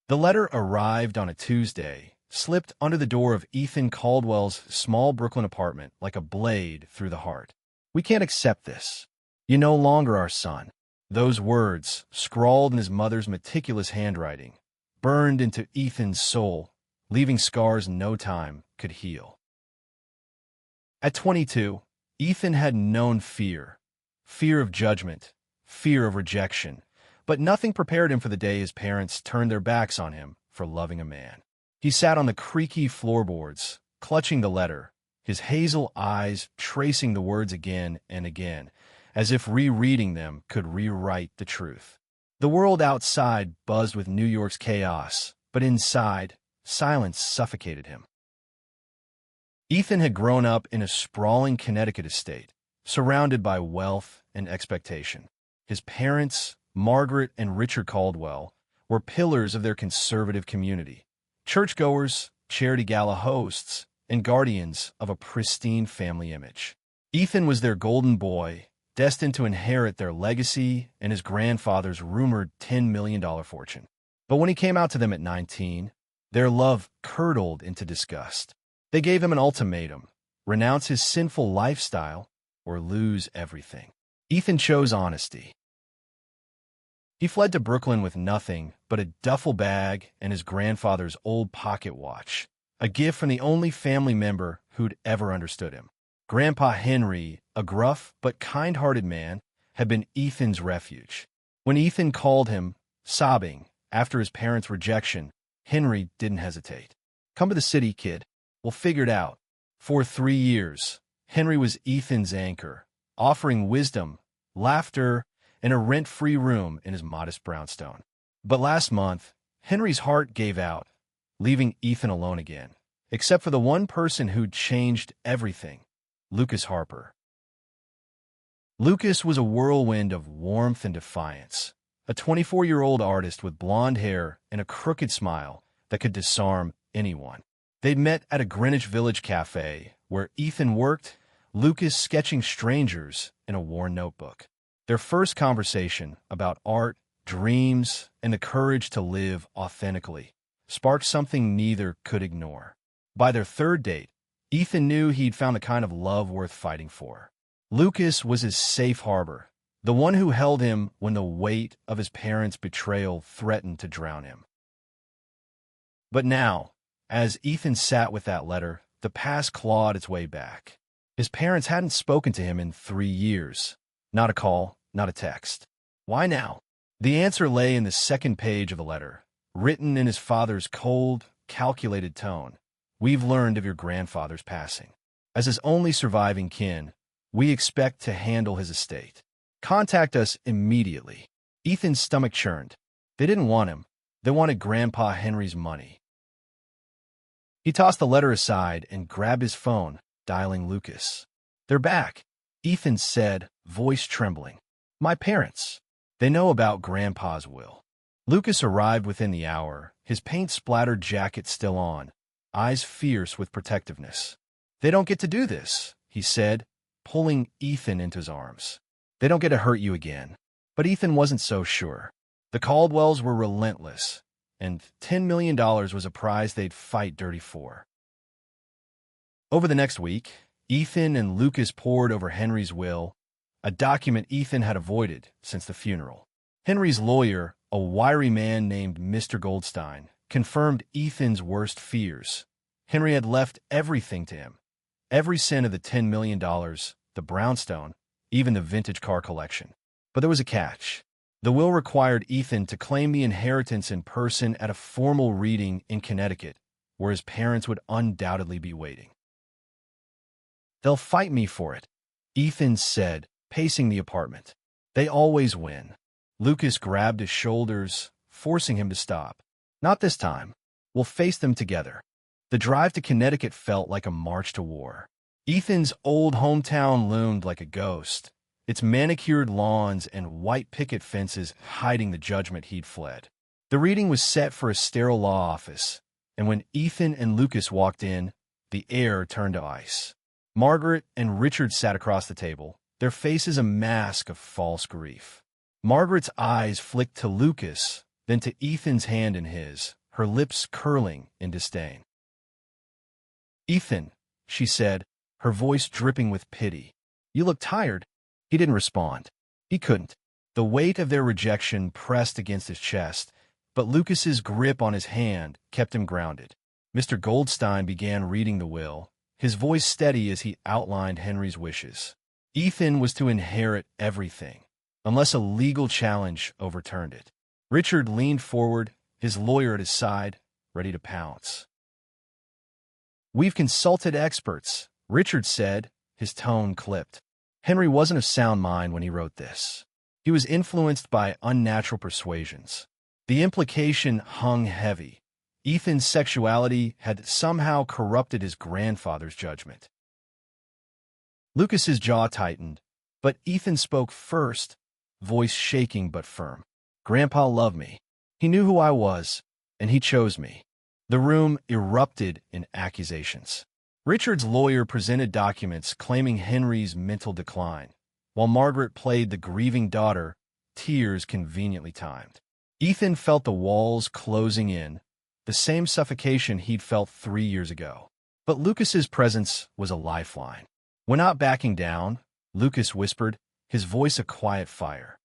The letter arrived on a Tuesday, slipped under the door of Ethan Caldwell's small Brooklyn apartment like a blade through the heart. "We can't accept this. You're no longer our son." Those words, scrawled in his mother's meticulous handwriting, burned into Ethan's soul, leaving scars no time could heal. At 22, Ethan had known fear of judgment, fear of rejection, but nothing prepared him for the day his parents turned their backs on him for loving a man. He sat on the creaky floorboards, clutching the letter, his hazel eyes tracing the words again and again, as if rereading them could rewrite the truth. The world outside buzzed with New York's chaos, but inside, silence suffocated him. Ethan had grown up in a sprawling Connecticut estate, surrounded by wealth and expectation. His parents, Margaret and Richard Caldwell, were pillars of their conservative community, churchgoers, charity gala hosts, and guardians of a pristine family image. Ethan was their golden boy, destined to inherit their legacy and his grandfather's rumored $10 million fortune. But when he came out to them at 19, their love curdled into disgust. They gave him an ultimatum: renounce his sinful lifestyle or lose everything. Ethan chose honesty. He fled to Brooklyn with nothing but a duffel bag and his grandfather's old pocket watch, a gift from the only family member who'd ever understood him. Grandpa Henry, a gruff but kind-hearted man, had been Ethan's refuge. When Ethan called him, sobbing, after his parents' rejection, Henry didn't hesitate. "Come to the city, kid. We'll figure it out." For 3 years, Henry was Ethan's anchor, offering wisdom, laughter, and a rent-free room in his modest brownstone. But last month, Henry's heart gave out, leaving Ethan alone again, except for the one person who'd changed everything: Lucas Harper. Lucas was a whirlwind of warmth and defiance, a 24-year-old artist with blonde hair and a crooked smile that could disarm anyone. They'd met at a Greenwich Village cafe where Ethan worked, Lucas sketching strangers in a worn notebook. Their first conversation about art, dreams, and the courage to live authentically sparked something neither could ignore. By their third date, Ethan knew he'd found the kind of love worth fighting for. Lucas was his safe harbor, the one who held him when the weight of his parents' betrayal threatened to drown him. But now, as Ethan sat with that letter, the past clawed its way back. His parents hadn't spoken to him in 3 years. Not a call, not a text. Why now? The answer lay in the second page of the letter, written in his father's cold, calculated tone. "We've learned of your grandfather's passing. As his only surviving kin, we expect to handle his estate. Contact us immediately." Ethan's stomach churned. They didn't want him. They wanted Grandpa Henry's money. He tossed the letter aside and grabbed his phone, dialing Lucas. "They're back," Ethan said, voice trembling. "My parents. They know about Grandpa's will." Lucas arrived within the hour, his paint-splattered jacket still on, eyes fierce with protectiveness. "They don't get to do this," he said, pulling Ethan into his arms. "They don't get to hurt you again." But Ethan wasn't so sure. The Caldwells were relentless, and $10 million was a prize they'd fight dirty for. Over the next week, Ethan and Lucas pored over Henry's will, a document Ethan had avoided since the funeral. Henry's lawyer, a wiry man named Mr. Goldstein, confirmed Ethan's worst fears. Henry had left everything to him. Every cent of the $10 million, the brownstone, even the vintage car collection. But there was a catch. The will required Ethan to claim the inheritance in person at a formal reading in Connecticut, where his parents would undoubtedly be waiting. "They'll fight me for it," Ethan said, pacing the apartment. "They always win." Lucas grabbed his shoulders, forcing him to stop. "Not this time. We'll face them together." The drive to Connecticut felt like a march to war. Ethan's old hometown loomed like a ghost, its manicured lawns and white picket fences hiding the judgment he'd fled. The reading was set for a sterile law office, and when Ethan and Lucas walked in, the air turned to ice. Margaret and Richard sat across the table, their faces a mask of false grief. Margaret's eyes flicked to Lucas, then to Ethan's hand in his, her lips curling in disdain. "Ethan," she said, her voice dripping with pity. "You look tired." He didn't respond. He couldn't. The weight of their rejection pressed against his chest, but Lucas's grip on his hand kept him grounded. Mr. Goldstein began reading the will, his voice steady as he outlined Henry's wishes. Ethan was to inherit everything, unless a legal challenge overturned it. Richard leaned forward, his lawyer at his side, ready to pounce. "We've consulted experts," Richard said, his tone clipped. Henry wasn't of sound mind when he wrote this. He was influenced by unnatural persuasions. The implication hung heavy. Ethan's sexuality had somehow corrupted his grandfather's judgment. Lucas's jaw tightened, but Ethan spoke first, voice shaking but firm. "Grandpa loved me. He knew who I was, and he chose me." The room erupted in accusations. Richard's lawyer presented documents claiming Henry's mental decline, while Margaret played the grieving daughter, tears conveniently timed. Ethan felt the walls closing in, the same suffocation he'd felt 3 years ago. But Lucas's presence was a lifeline. "We're not backing down," Lucas whispered, his voice a quiet fire.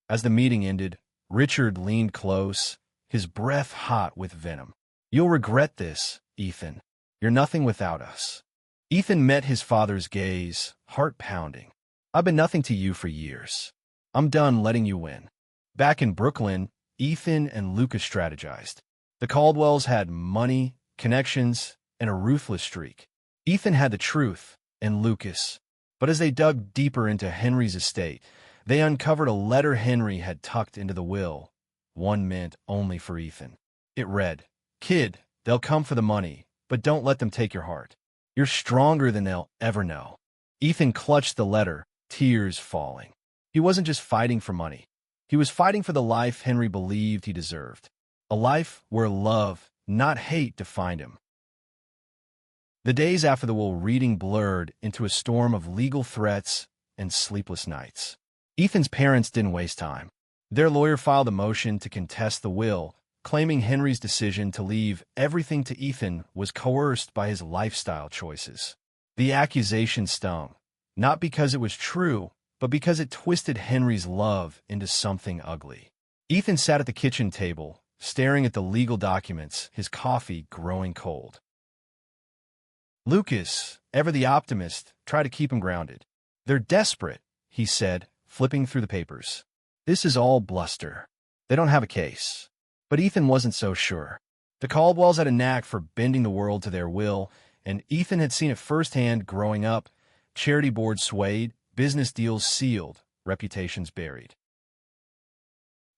As the meeting ended, Richard leaned close, his breath hot with venom. "You'll regret this, Ethan. You're nothing without us." Ethan met his father's gaze, heart pounding. "I've been nothing to you for years. I'm done letting you win." Back in Brooklyn, Ethan and Lucas strategized. The Caldwells had money, connections, and a ruthless streak. Ethan had the truth, and Lucas. But as they dug deeper into Henry's estate, they uncovered a letter Henry had tucked into the will, one meant only for Ethan. It read, "Kid, they'll come for the money, but don't let them take your heart. You're stronger than they'll ever know." Ethan clutched the letter, tears falling. He wasn't just fighting for money. He was fighting for the life Henry believed he deserved. A life where love, not hate, defined him. The days after the will reading blurred into a storm of legal threats and sleepless nights. Ethan's parents didn't waste time. Their lawyer filed a motion to contest the will, claiming Henry's decision to leave everything to Ethan was coerced by his lifestyle choices. The accusation stung, not because it was true, but because it twisted Henry's love into something ugly. Ethan sat at the kitchen table, staring at the legal documents, his coffee growing cold. Lucas, ever the optimist, tried to keep him grounded. "They're desperate," he said, flipping through the papers. "This is all bluster. They don't have a case." But Ethan wasn't so sure. The Caldwells had a knack for bending the world to their will, and Ethan had seen it firsthand growing up. Charity boards swayed, business deals sealed, reputations buried.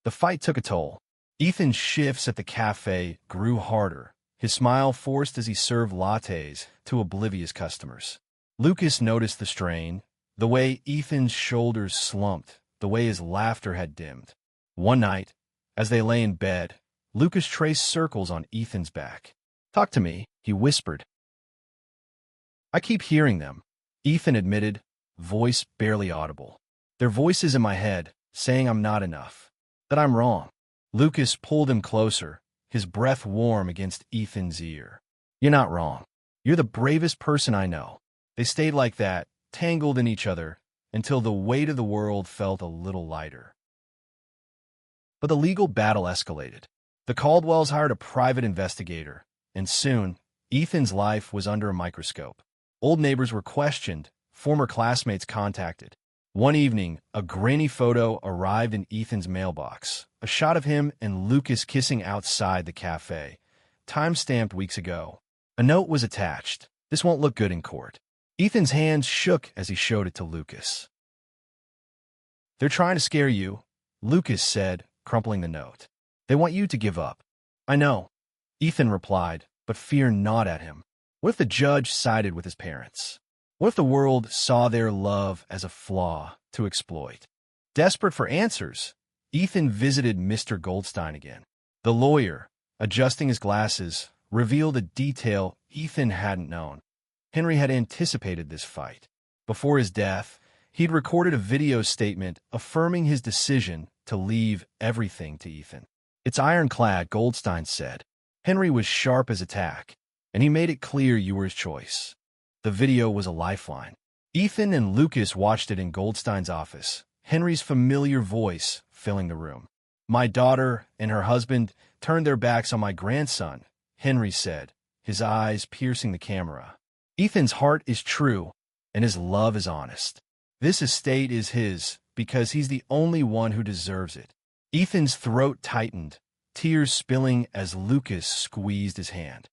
The fight took a toll. Ethan's shifts at the cafe grew harder, his smile forced as he served lattes to oblivious customers. Lucas noticed the strain, the way Ethan's shoulders slumped, the way his laughter had dimmed. One night, as they lay in bed, Lucas traced circles on Ethan's back. "Talk to me," he whispered. "I keep hearing them," Ethan admitted, voice barely audible. "Their voices in my head, saying I'm not enough, that I'm wrong." Lucas pulled him closer, his breath warm against Ethan's ear. "You're not wrong. You're the bravest person I know." They stayed like that, tangled in each other, until the weight of the world felt a little lighter. But the legal battle escalated. The Caldwells hired a private investigator, and soon, Ethan's life was under a microscope. Old neighbors were questioned, former classmates contacted. One evening, a grainy photo arrived in Ethan's mailbox, a shot of him and Lucas kissing outside the cafe, time-stamped weeks ago. A note was attached. "This won't look good in court." Ethan's hands shook as he showed it to Lucas. "They're trying to scare you," Lucas said, crumpling the note. "They want you to give up." "I know," Ethan replied, but fear gnawed at him. What if the judge sided with his parents? What if the world saw their love as a flaw to exploit? Desperate for answers, Ethan visited Mr. Goldstein again. The lawyer, adjusting his glasses, revealed a detail Ethan hadn't known. Henry had anticipated this fight. Before his death, he'd recorded a video statement affirming his decision to leave everything to Ethan. "It's ironclad," Goldstein said. "Henry was sharp as a tack, and he made it clear you were his choice." The video was a lifeline. Ethan and Lucas watched it in Goldstein's office, Henry's familiar voice filling the room. "My daughter and her husband turned their backs on my grandson," Henry said, his eyes piercing the camera. "Ethan's heart is true, and his love is honest. This estate is his because he's the only one who deserves it." Ethan's throat tightened, tears spilling as Lucas squeezed his hand.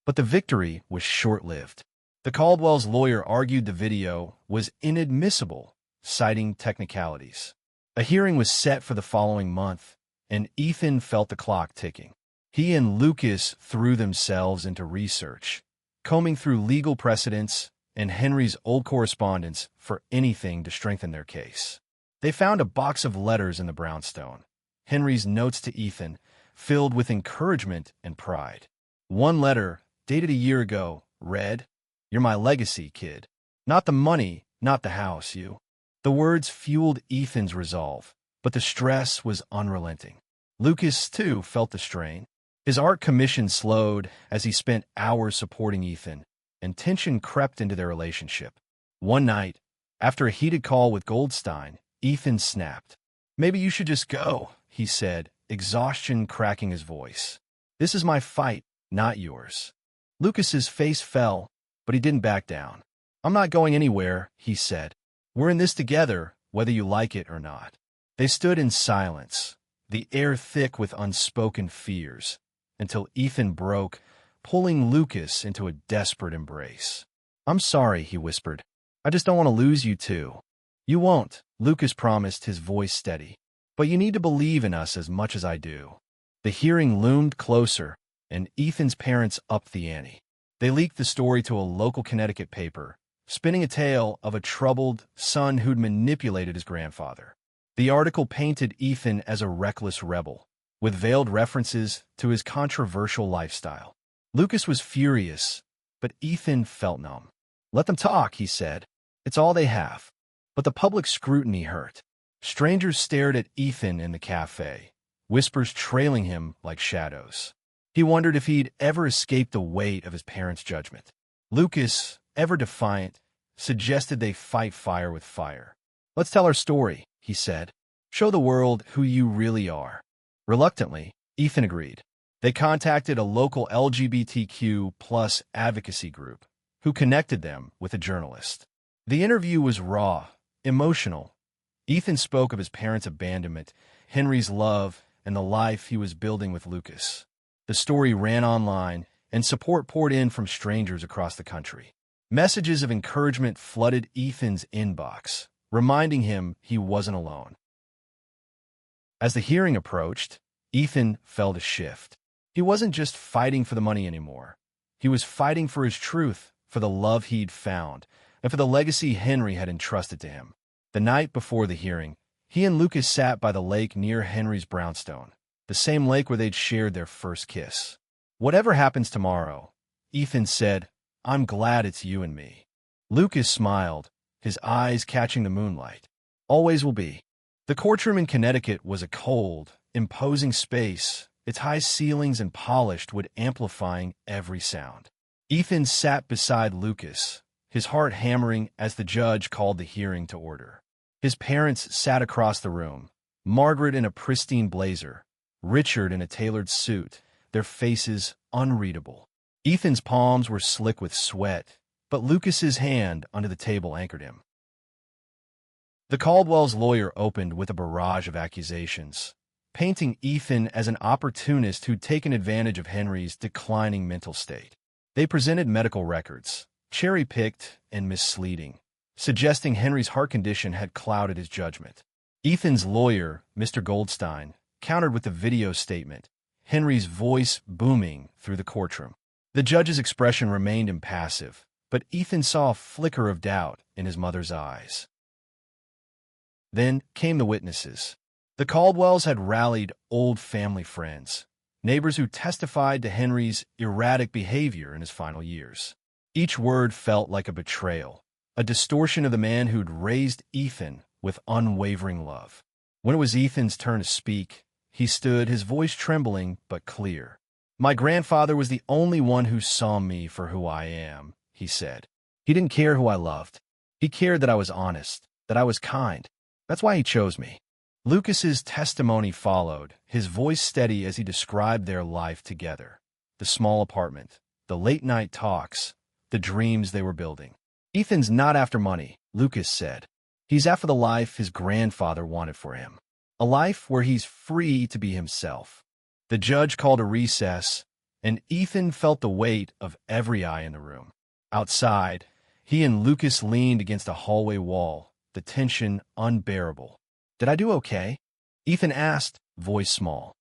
But the victory was short-lived. The Caldwell's lawyer argued the video was inadmissible, citing technicalities. A hearing was set for the following month, and Ethan felt the clock ticking. He and Lucas threw themselves into research, combing through legal precedents and Henry's old correspondence for anything to strengthen their case. They found a box of letters in the brownstone, Henry's notes to Ethan, filled with encouragement and pride. One letter, dated a year ago, read, "You're my legacy, kid. Not the money, not the house, you." The words fueled Ethan's resolve, but the stress was unrelenting. Lucas, too, felt the strain. His art commission slowed as he spent hours supporting Ethan, and tension crept into their relationship. One night, after a heated call with Goldstein, Ethan snapped. "Maybe you should just go," he said, exhaustion cracking his voice. "This is my fight, not yours." Lucas's face fell, but he didn't back down. "I'm not going anywhere," he said. "We're in this together, whether you like it or not." They stood in silence, the air thick with unspoken fears, until Ethan broke, pulling Lucas into a desperate embrace. "I'm sorry," he whispered. "I just don't want to lose you too." "You won't," Lucas promised, his voice steady. "But you need to believe in us as much as I do." The hearing loomed closer, and Ethan's parents upped the ante. They leaked the story to a local Connecticut paper, spinning a tale of a troubled son who'd manipulated his grandfather. The article painted Ethan as a reckless rebel, with veiled references to his controversial lifestyle. Lucas was furious, but Ethan felt numb. "Let them talk," he said. "It's all they have." But the public scrutiny hurt. Strangers stared at Ethan in the cafe, whispers trailing him like shadows. He wondered if he'd ever escape the weight of his parents' judgment. Lucas, ever defiant, suggested they fight fire with fire. "Let's tell our story," he said. "Show the world who you really are." Reluctantly, Ethan agreed. They contacted a local LGBTQ+ advocacy group, who connected them with a journalist. The interview was raw, emotional. Ethan spoke of his parents' abandonment, Henry's love, and the life he was building with Lucas. The story ran online, and support poured in from strangers across the country. Messages of encouragement flooded Ethan's inbox, reminding him he wasn't alone. As the hearing approached, Ethan felt a shift. He wasn't just fighting for the money anymore. He was fighting for his truth, for the love he'd found, and for the legacy Henry had entrusted to him. The night before the hearing, he and Lucas sat by the lake near Henry's brownstone, the same lake where they'd shared their first kiss. "Whatever happens tomorrow," Ethan said, "I'm glad it's you and me." Lucas smiled, his eyes catching the moonlight. "Always will be." The courtroom in Connecticut was a cold, imposing space, its high ceilings and polished wood amplifying every sound. Ethan sat beside Lucas, his heart hammering as the judge called the hearing to order. His parents sat across the room, Margaret in a pristine blazer, Richard in a tailored suit, their faces unreadable. Ethan's palms were slick with sweat, but Lucas's hand under the table anchored him. The Caldwell's lawyer opened with a barrage of accusations, painting Ethan as an opportunist who'd taken advantage of Henry's declining mental state. They presented medical records, cherry-picked and misleading, suggesting Henry's heart condition had clouded his judgment. Ethan's lawyer, Mr. Goldstein, countered with a video statement, Henry's voice booming through the courtroom. The judge's expression remained impassive, but Ethan saw a flicker of doubt in his mother's eyes. Then came the witnesses. The Caldwells had rallied old family friends, neighbors who testified to Henry's erratic behavior in his final years. Each word felt like a betrayal, a distortion of the man who'd raised Ethan with unwavering love. When it was Ethan's turn to speak, he stood, his voice trembling but clear. "My grandfather was the only one who saw me for who I am," he said. "He didn't care who I loved. He cared that I was honest, that I was kind. That's why he chose me." Lucas's testimony followed, his voice steady as he described their life together. The small apartment, the late-night talks, the dreams they were building. "Ethan's not after money," Lucas said. "He's after the life his grandfather wanted for him. A life where he's free to be himself." The judge called a recess, and Ethan felt the weight of every eye in the room. Outside, he and Lucas leaned against a hallway wall, the tension unbearable. "Did I do okay?" Ethan asked, voice small.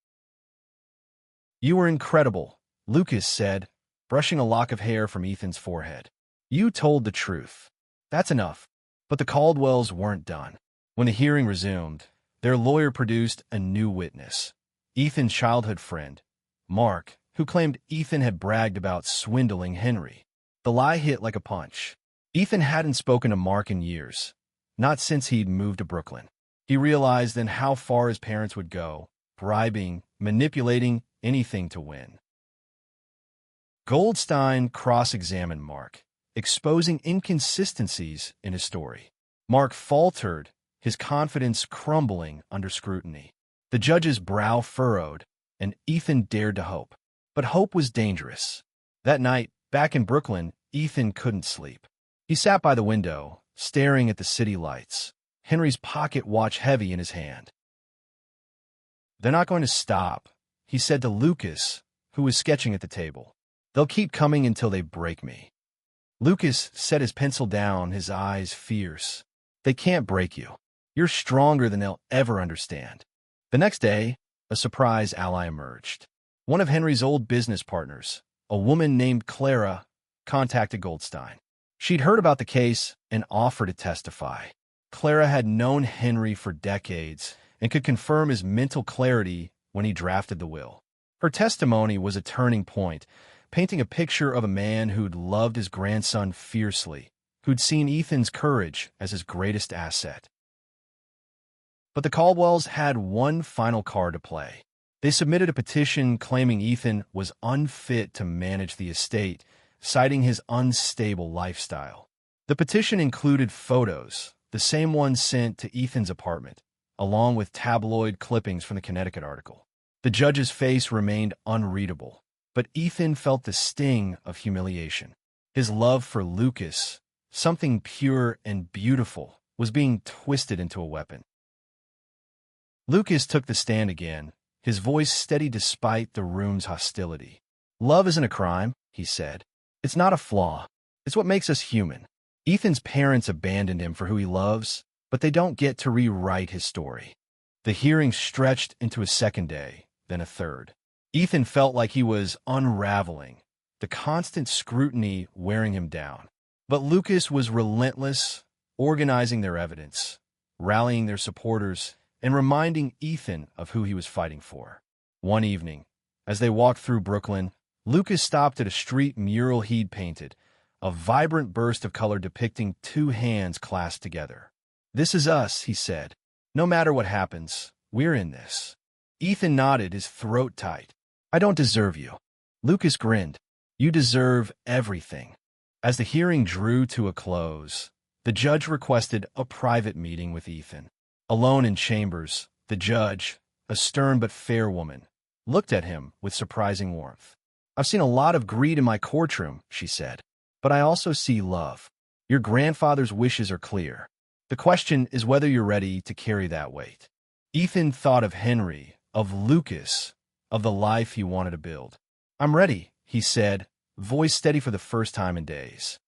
"You were incredible," Lucas said, brushing a lock of hair from Ethan's forehead. "You told the truth. That's enough." But the Caldwells weren't done. When the hearing resumed, their lawyer produced a new witness, Ethan's childhood friend, Mark, who claimed Ethan had bragged about swindling Henry. The lie hit like a punch. Ethan hadn't spoken to Mark in years, not since he'd moved to Brooklyn. He realized then how far his parents would go, bribing, manipulating, anything to win. Goldstein cross-examined Mark, exposing inconsistencies in his story. Mark faltered, his confidence crumbling under scrutiny. The judge's brow furrowed, and Ethan dared to hope. But hope was dangerous. That night, back in Brooklyn, Ethan couldn't sleep. He sat by the window, staring at the city lights, Henry's pocket watch heavy in his hand. "They're not going to stop," he said to Lucas, who was sketching at the table. "They'll keep coming until they break me." Lucas set his pencil down, his eyes fierce. "They can't break you. You're stronger than they'll ever understand." The next day, a surprise ally emerged. One of Henry's old business partners, a woman named Clara, contacted Goldstein. She'd heard about the case and offered to testify. Clara had known Henry for decades and could confirm his mental clarity when he drafted the will. Her testimony was a turning point, painting a picture of a man who'd loved his grandson fiercely, who'd seen Ethan's courage as his greatest asset. But the Caldwells had one final card to play. They submitted a petition claiming Ethan was unfit to manage the estate, citing his unstable lifestyle. The petition included photos, the same ones sent to Ethan's apartment, along with tabloid clippings from the Connecticut article. The judge's face remained unreadable, but Ethan felt the sting of humiliation. His love for Lucas, something pure and beautiful, was being twisted into a weapon. Lucas took the stand again, his voice steady despite the room's hostility. "Love isn't a crime," he said. "It's not a flaw. It's what makes us human. Ethan's parents abandoned him for who he loves, but they don't get to rewrite his story." The hearing stretched into a second day, then a third. Ethan felt like he was unraveling, the constant scrutiny wearing him down. But Lucas was relentless, organizing their evidence, rallying their supporters, and reminding Ethan of who he was fighting for. One evening, as they walked through Brooklyn, Lucas stopped at a street mural he'd painted, a vibrant burst of color depicting two hands clasped together. "This is us," he said. "No matter what happens, we're in this." Ethan nodded, his throat tight. "I don't deserve you." Lucas grinned. "You deserve everything." As the hearing drew to a close, the judge requested a private meeting with Ethan. Alone in chambers, the judge, a stern but fair woman, looked at him with surprising warmth. "I've seen a lot of greed in my courtroom," she said, "but I also see love. Your grandfather's wishes are clear. The question is whether you're ready to carry that weight." Ethan thought of Henry, of Lucas, of the life he wanted to build. "I'm ready," he said, voice steady for the first time in days.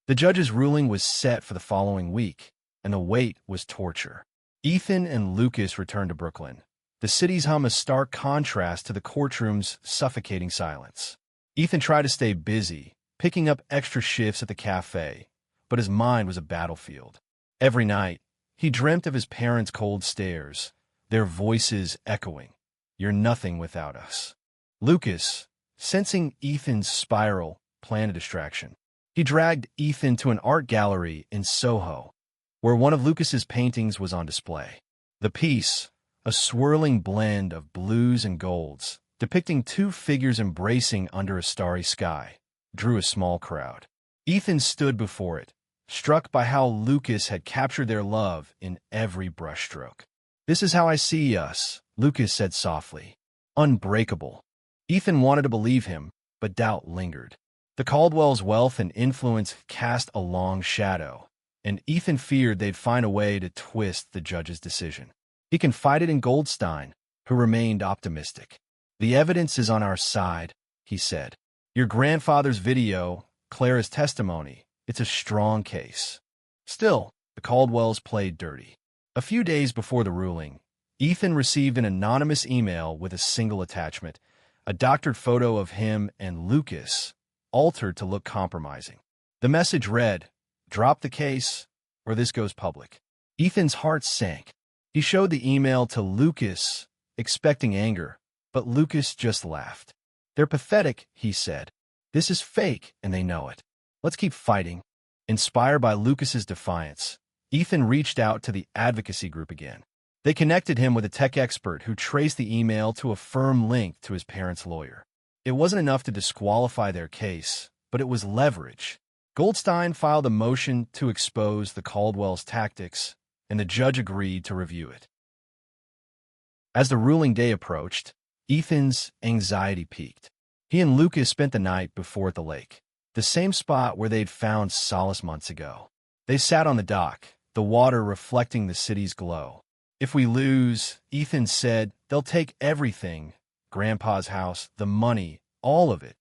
The judge's ruling was set for the following week, and the wait was torture. Ethan and Lucas returned to Brooklyn, the city's hum a stark contrast to the courtroom's suffocating silence. Ethan tried to stay busy, picking up extra shifts at the cafe, but his mind was a battlefield. Every night, he dreamt of his parents' cold stares, their voices echoing, "You're nothing without us." Lucas, sensing Ethan's spiral, planned a distraction. He dragged Ethan to an art gallery in Soho, where one of Lucas's paintings was on display. The piece, a swirling blend of blues and golds, depicting two figures embracing under a starry sky, drew a small crowd. Ethan stood before it, struck by how Lucas had captured their love in every brushstroke. "This is how I see us," Lucas said softly. "Unbreakable." Ethan wanted to believe him, but doubt lingered. The Caldwells' wealth and influence cast a long shadow, and Ethan feared they'd find a way to twist the judge's decision. He confided in Goldstein, who remained optimistic. "The evidence is on our side," he said. "Your grandfather's video, Clara's testimony, it's a strong case." Still, the Caldwells played dirty. A few days before the ruling, Ethan received an anonymous email with a single attachment, a doctored photo of him and Lucas, altered to look compromising. The message read, "Drop the case, or this goes public." Ethan's heart sank. He showed the email to Lucas, expecting anger, but Lucas just laughed. "They're pathetic," he said. "This is fake, and they know it. Let's keep fighting." Inspired by Lucas's defiance, Ethan reached out to the advocacy group again. They connected him with a tech expert who traced the email to a firm link to his parents' lawyer. It wasn't enough to disqualify their case, but it was leverage. Goldstein filed a motion to expose the Caldwells' tactics, and the judge agreed to review it. As the ruling day approached, Ethan's anxiety peaked. He and Lucas spent the night before at the lake, the same spot where they'd found solace months ago. They sat on the dock, the water reflecting the city's glow. "If we lose," Ethan said, "they'll take everything. Grandpa's house, the money, all of it."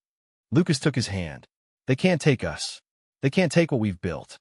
Lucas took his hand. "They can't take us. They can't take what we've built."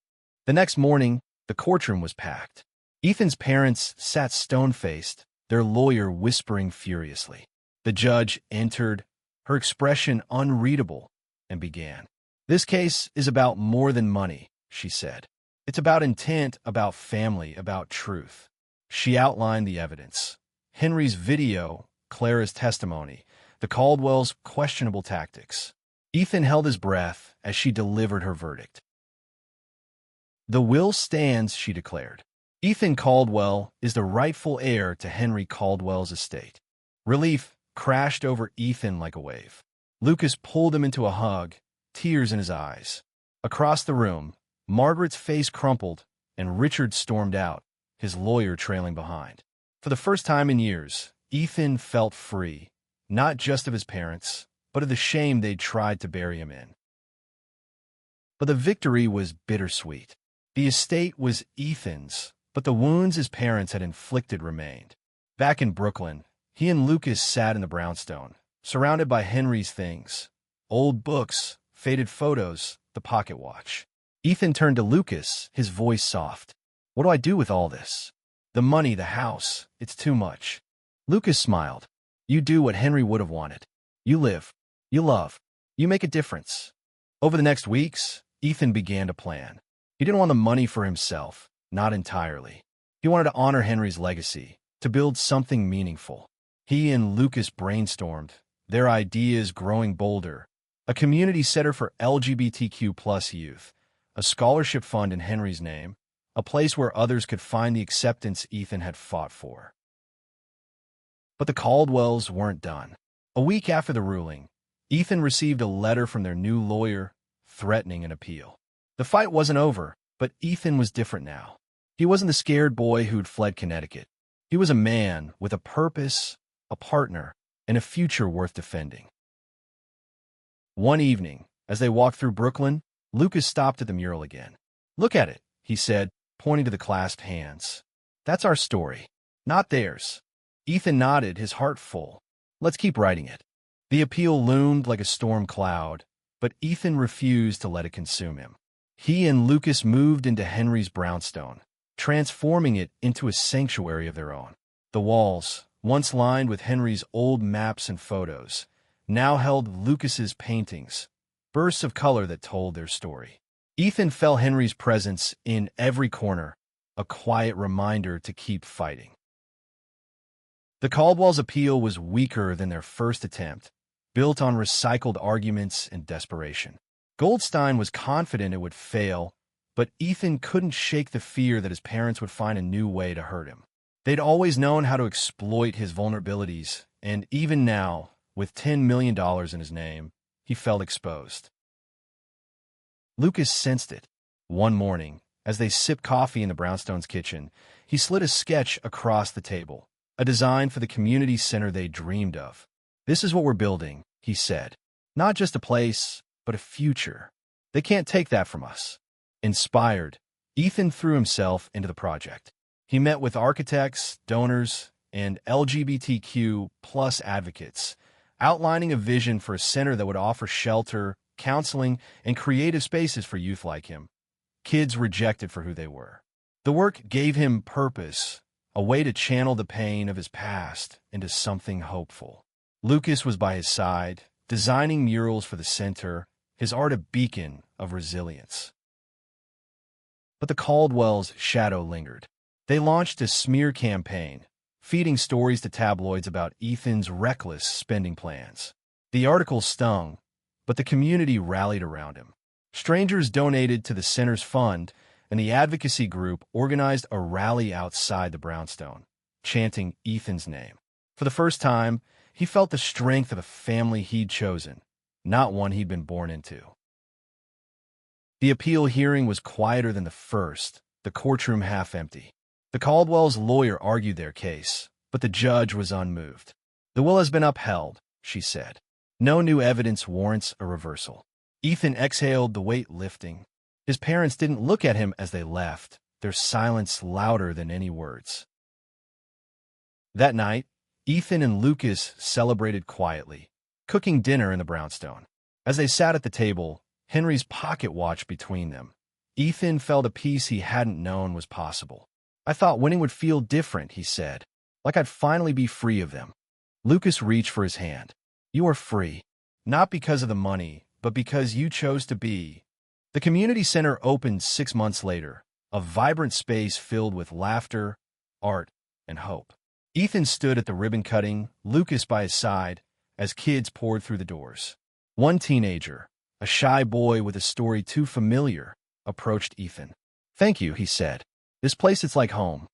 The next morning, the courtroom was packed. Ethan's parents sat stone-faced, their lawyer whispering furiously. The judge entered, her expression unreadable, and began. "This case is about more than money," she said. "It's about intent, about family, about truth." She outlined the evidence. Henry's video, Clara's testimony, the Caldwells' questionable tactics. Ethan held his breath as she delivered her verdict. "The will stands," she declared. "Ethan Caldwell is the rightful heir to Henry Caldwell's estate." Relief crashed over Ethan like a wave. Lucas pulled him into a hug, tears in his eyes. Across the room, Margaret's face crumpled, and Richard stormed out, his lawyer trailing behind. For the first time in years, Ethan felt free, not just of his parents, but of the shame they'd tried to bury him in. But the victory was bittersweet. The estate was Ethan's, but the wounds his parents had inflicted remained. Back in Brooklyn, he and Lucas sat in the brownstone, surrounded by Henry's things, old books, faded photos, the pocket watch. Ethan turned to Lucas, his voice soft. "What do I do with all this? The money, the house, it's too much." Lucas smiled. "You do what Henry would have wanted. You live. You love. You make a difference." Over the next weeks, Ethan began to plan. He didn't want the money for himself, not entirely. He wanted to honor Henry's legacy, to build something meaningful. He and Lucas brainstormed, their ideas growing bolder. A community center for LGBTQ+ youth, a scholarship fund in Henry's name, a place where others could find the acceptance Ethan had fought for. But the Caldwells weren't done. A week after the ruling, Ethan received a letter from their new lawyer threatening an appeal. The fight wasn't over, but Ethan was different now. He wasn't the scared boy who'd fled Connecticut. He was a man with a purpose, a partner, and a future worth defending. One evening, as they walked through Brooklyn, Lucas stopped at the mural again. "Look at it," he said, pointing to the clasped hands. "That's our story, not theirs." Ethan nodded, his heart full. "Let's keep writing it." The appeal loomed like a storm cloud, but Ethan refused to let it consume him. He and Lucas moved into Henry's brownstone, transforming it into a sanctuary of their own. The walls, once lined with Henry's old maps and photos, now held Lucas's paintings, bursts of color that told their story. Ethan felt Henry's presence in every corner, a quiet reminder to keep fighting. The Caldwells' appeal was weaker than their first attempt, built on recycled arguments and desperation. Goldstein was confident it would fail, but Ethan couldn't shake the fear that his parents would find a new way to hurt him. They'd always known how to exploit his vulnerabilities, and even now, with $10 million in his name, he felt exposed. Lucas sensed it. One morning, as they sipped coffee in the Brownstones' kitchen, he slid a sketch across the table, a design for the community center they dreamed of. "This is what we're building," he said. "Not just a place, but a future. They can't take that from us." Inspired, Ethan threw himself into the project. He met with architects, donors, and LGBTQ plus advocates, outlining a vision for a center that would offer shelter, counseling, and creative spaces for youth like him, kids rejected for who they were. The work gave him purpose, a way to channel the pain of his past into something hopeful. Lucas was by his side, designing murals for the center, his art a beacon of resilience. But the Caldwells' shadow lingered. They launched a smear campaign, feeding stories to tabloids about Ethan's reckless spending plans. The articles stung, but the community rallied around him. Strangers donated to the center's fund, and the advocacy group organized a rally outside the brownstone, chanting Ethan's name. For the first time, he felt the strength of a family he'd chosen, not one he'd been born into. The appeal hearing was quieter than the first, the courtroom half empty. The Caldwells' lawyer argued their case, but the judge was unmoved. "The will has been upheld," she said. "No new evidence warrants a reversal." Ethan exhaled, the weight lifting. His parents didn't look at him as they left, their silence louder than any words. That night, Ethan and Lucas celebrated quietly, cooking dinner in the brownstone. As they sat at the table, Henry's pocket watch between them, Ethan felt a peace he hadn't known was possible. "I thought winning would feel different," he said, "like I'd finally be free of them." Lucas reached for his hand. "You are free, not because of the money, but because you chose to be." The community center opened 6 months later, a vibrant space filled with laughter, art, and hope. Ethan stood at the ribbon cutting, Lucas by his side, as kids poured through the doors. One teenager, a shy boy with a story too familiar, approached Ethan. "Thank you," he said. "This place is like home."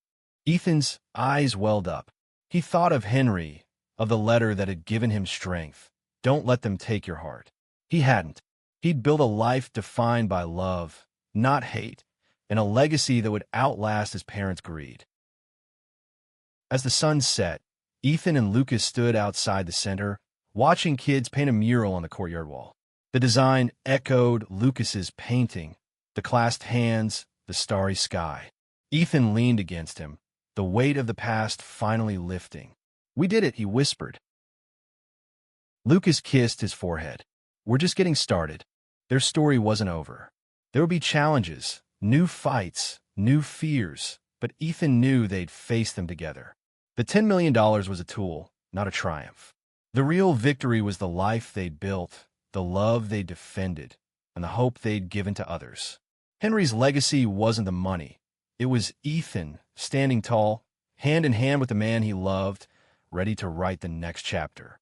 Ethan's eyes welled up. He thought of Henry, of the letter that had given him strength. "Don't let them take your heart." He hadn't. He'd built a life defined by love, not hate, and a legacy that would outlast his parents' greed. As the sun set, Ethan and Lucas stood outside the center, watching kids paint a mural on the courtyard wall. The design echoed Lucas's painting, the clasped hands, the starry sky. Ethan leaned against him, the weight of the past finally lifting. "We did it," he whispered. Lucas kissed his forehead. "We're just getting started." Their story wasn't over. There would be challenges, new fights, new fears, but Ethan knew they'd face them together. The $10 million was a tool, not a triumph. The real victory was the life they'd built, the love they defended, and the hope they'd given to others. Henry's legacy wasn't the money. It was Ethan, standing tall, hand in hand with the man he loved, ready to write the next chapter.